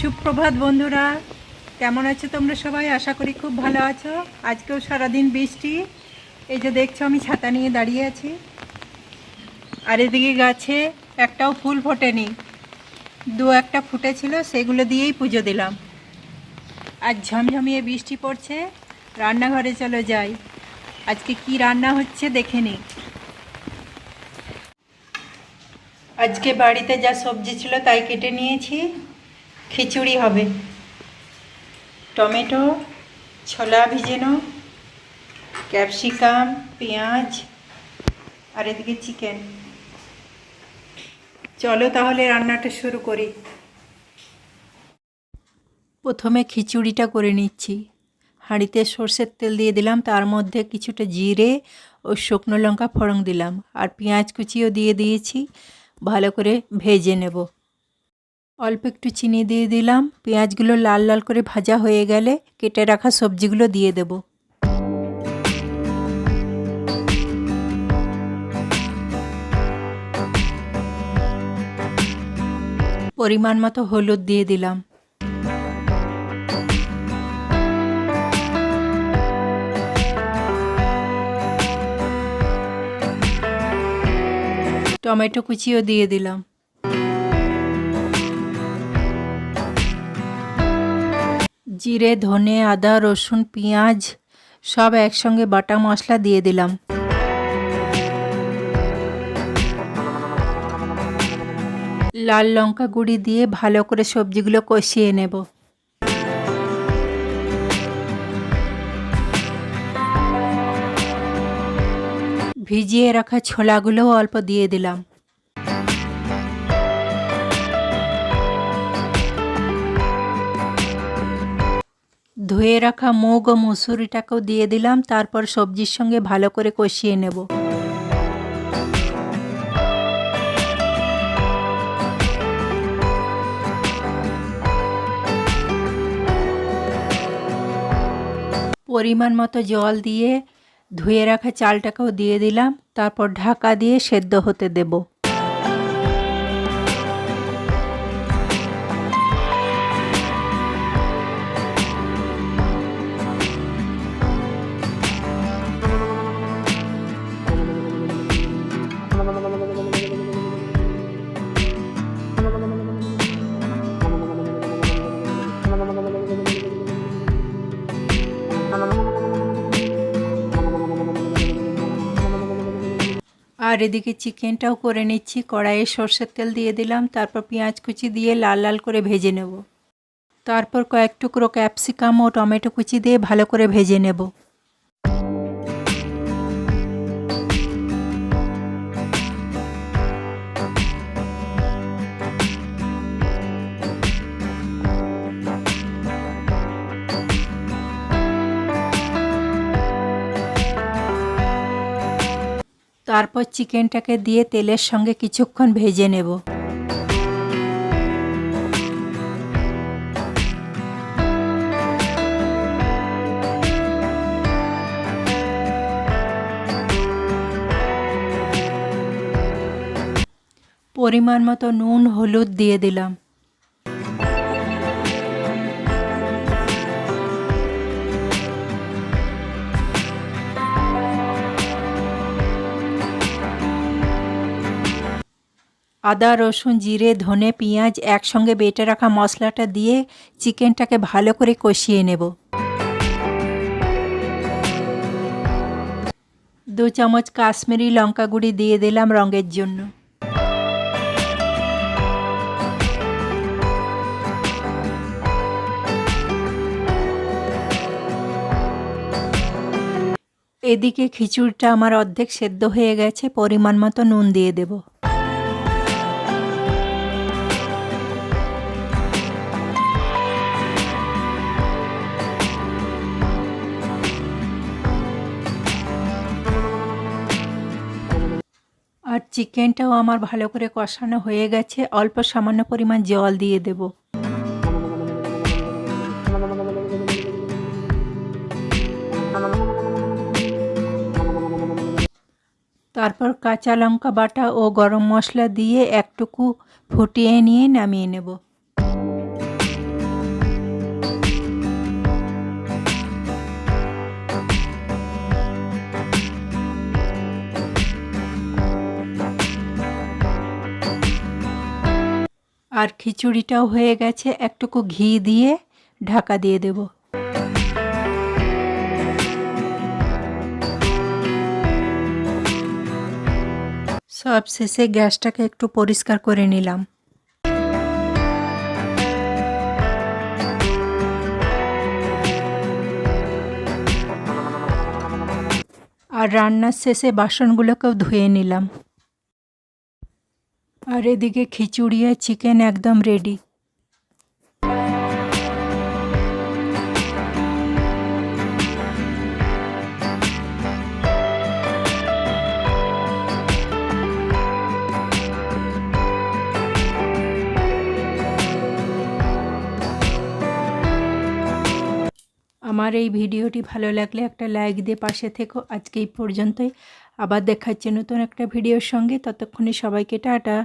সুপ্রভাত বন্ধুরা, কেমন আছো তোমরা সবাই? আশা করি খুব ভালো আছো। আজকেও সারাদিন বৃষ্টি। এই যে দেখছো আমি ছাতা নিয়ে দাঁড়িয়ে আছি, আর এদিকে গাছে একটাও ফুল ফোটেনি, দু একটা ফুটেছিল, সেগুলো দিয়েই পুজো দিলাম। আজ ঝমঝমিয়ে বৃষ্টি পড়ছে। রান্নাঘরে চলো যাই, আজকে কি রান্না হচ্ছে দেখে নিই। আজকে বাড়িতে যা সবজি ছিল তাই কেটে নিয়েছি। খিচুড়ি হবে, টমেটো, ছোলা ভিজানো, ক্যাপসিকাম, পেঁয়াজ, আর এদিকে চিকেন। চলো তাহলে রান্নাটা শুরু করি। প্রথমে খিচুড়িটা করে নিচ্ছি। হাঁড়িতে সর্ষের তেল দিয়ে দিলাম, তার মধ্যে কিছুটা জিরে ও শুকনো লঙ্কা ফোড়ন দিলাম, আর পেঁয়াজ কুচিও দিয়ে দিয়েছি। ভালো করে ভেজে নেব। অল্প একটু চিনি দিয়ে দিলাম। পেঁয়াজগুলো লাল লাল করে ভাজা হয়ে গেলে কেটে রাখা সবজিগুলো দিয়ে দেব। পরিমাণ মতো হলুদ দিয়ে দিলাম। টমেটো কুচিও দিয়ে দিলাম। জিরে, ধনে, আদা, রসুন, পেঁয়াজ সব একসঙ্গে বাটা মশলা দিয়ে দিলাম। লাল লঙ্কা গুঁড়ি দিয়ে ভালো করে সবজিগুলো কষিয়ে নেব। ভিজিয়ে রাখা ছোলাগুলোও অল্প দিয়ে দিলাম। ধুয়ে রাখা মুগ ও মুসুরিটাকেও দিয়ে দিলাম। তারপর সবজির সঙ্গে ভালো করে কষিয়ে নেব। পরিমাণ মতো জল দিয়ে ধুয়ে রাখা চালটাকেও দিয়ে দিলাম। তারপর ঢাকা দিয়ে সেদ্ধ হতে দেব। আর এদিকে চিকেনটাও করে নিচ্ছি। কড়াইয়ে সর্ষের তেল দিয়ে দিলাম, তারপর পেঁয়াজ কুচি দিয়ে লাল লাল করে ভেজে নেব। তারপর কয়েক টুকরো ক্যাপসিকাম ও টমেটো কুচি দিয়ে ভালো করে ভেজে নেব। তারপর চিকেনটাকে দিয়ে তেলের সঙ্গে কিছুক্ষণ ভেজে নেব। পরিমাণ মতো নুন, হলুদ দিয়ে দিলাম। আদা, রসুন, জিরে, ধনে, পেঁয়াজ একসঙ্গে বেটে রাখা মশলাটা দিয়ে চিকেনটাকে ভালো করে কষিয়ে নেব। 2 চামচ কাশ্মীরি লঙ্কা গুঁড়ি দিয়ে দিলাম রঙের জন্য। এদিকে খিচুড়িটা আমার অর্ধেক সেদ্ধ হয়ে গেছে। পরিমাণ মতো নুন দিয়ে দেব। আর চিকেনটাও আমার ভালো করে কষানো হয়ে গেছে। অল্প সামান্য পরিমাণ জল দিয়ে দেব। তারপর কাঁচা লঙ্কা বাটা ও গরম মশলা দিয়ে একটুকু ফুটিয়ে নিয়ে নামিয়ে নেব। আর খিচুড়িটাও হয়ে গেছে, একটুকু ঘি দিয়ে ঢাকা দিয়ে দেব। সব শেষে গ্যাসটাকে একটু পরিষ্কার করে নিলাম। আর রান্নার শেষে বাসনগুলোকেও ধুয়ে নিলাম। আর এদিকে খিচুড়ি আর চিকেন একদম রেডি। আমার এই ভিডিওটি ভালো লাগলে একটা লাইক দিয়ে পাশে থেকো। আজকে এই পর্যন্তই, আবার দেখাচ্ছে নতুন একটা ভিডিওর সঙ্গে। ততক্ষণে সবাইকে টাটা।